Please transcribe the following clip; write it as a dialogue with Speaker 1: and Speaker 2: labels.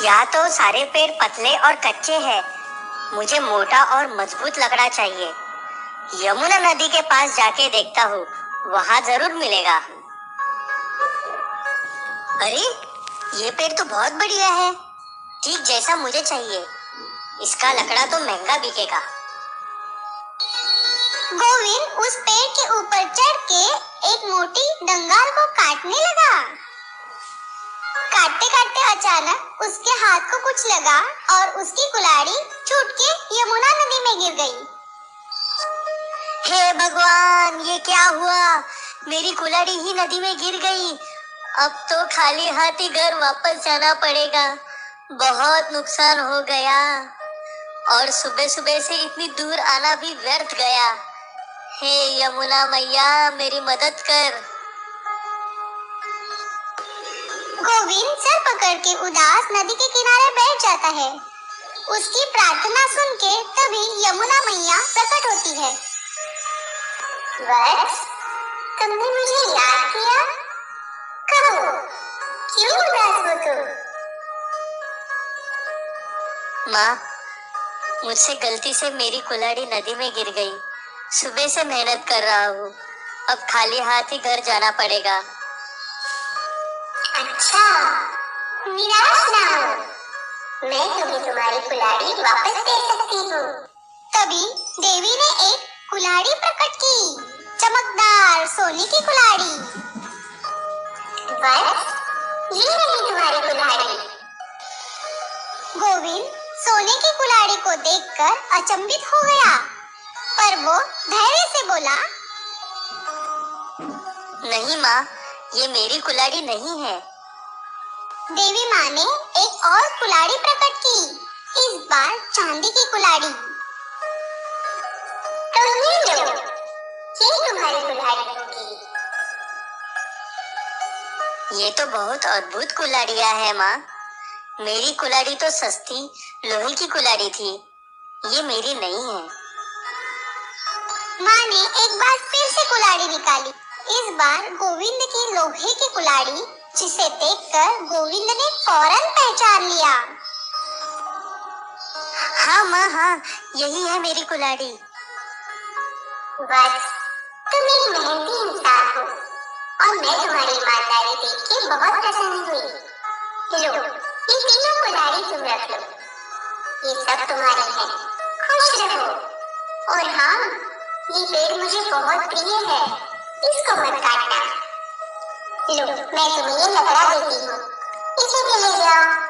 Speaker 1: यहाँ तो सारे पेड़ पतले और कच्चे हैं। मुझे मोटा और मजबूत लकड़ा चाहिए। यमुना नदी के पास जाके देखता हूँ, वहाँ जरूर मिलेगा। अरे, ये पेड़ तो बहुत बढ़िया है, ठीक जैसा मुझे चाहिए। इसका लकड़ा तो महंगा बिकेगा।
Speaker 2: गोविंद उस पेड़ के ऊपर चढ़ के एक मोटी डंगाल को काटने लगा। काटते काटते अचानक उसके हाथ को कुछ लगा और उसकी कुल्हाड़ी छूट के यमुना नदी में गिर गई।
Speaker 1: हे भगवान, ये क्या हुआ? मेरी कुल्हाड़ी ही नदी में गिर गई। अब तो खाली हाथ ही घर वापस जाना पड़ेगा। बहुत नुकसान हो गया और सुबह सुबह से इतनी दूर आना भी व्यर्थ गया। हे यमुना मैया, मेरी मदद कर।
Speaker 2: गोविंद सर पकड़ के उदास नदी के किनारे बैठ जाता है। उसकी प्रार्थना सुन के तभी यमुना मैया प्रकट होती है। वत्स, तुमने मुझे याद किया? कहो, क्यों उदास हो तुम?
Speaker 1: माँ, मुझसे गलती से मेरी कुल्हाड़ी नदी में गिर गई। सुबह से मेहनत कर रहा हूँ, अब खाली हाथ ही घर जाना पड़ेगा।
Speaker 2: अच्छा, निराश ना हो, मैं तुम्हें तुम्हारी कुल्हाड़ी वापस दे सकती हूँ। तभी देवी ने एक कुल्हाड़ी प्रकट की, चमकदार सोने की कुल्हाड़ी। बस, ये रही तुम्हारी कुल्हाड़ी। गोविंद सोने की कुल्हाड़ी को देखकर अचंभित हो गया, पर वो धैर्य से बोला,
Speaker 1: नहीं माँ, ये मेरी कुल्हाड़ी नहीं है।
Speaker 2: देवी माँ ने एक और कुल्हाड़ी प्रकट की, इस बार चांदी की कुल्हाड़ी। तो ये लो, ये तुम्हारी कुल्हाड़ी होगी।
Speaker 1: ये तो बहुत अद्भुत कुल्हाड़ियाँ है माँ। मेरी कुल्हाड़ी तो सस्ती लोहे की कुल्हाड़ी थी, ये मेरी नहीं है।
Speaker 2: माँ ने एक बार फिर से कुल्हाड़ी निकाली। इस बार गोविंद की लोहे की कुल्हाड़ी, जिसे देखकर गोविंद ने फौरन पहचान लिया।
Speaker 1: हाँ माँ, हाँ, यही है मेरी कुल्हाड़ी।
Speaker 2: बस, तुम एक मेहनती इंसान हो और मैं तुम्हारी ईमानदारी देख के बहुत प्रसन्न हुई। लो, ये तीनों कुल्हाड़ी तुम रख लो, ये सब तुम्हारी है, खुश रहो। और हाँ, ये पेड़ मुझे बहुत प्रिय है, इसको मत काटना। लो, मैं तुम्हें ये लकड़ा देती हूँ, इसे ले जाओ।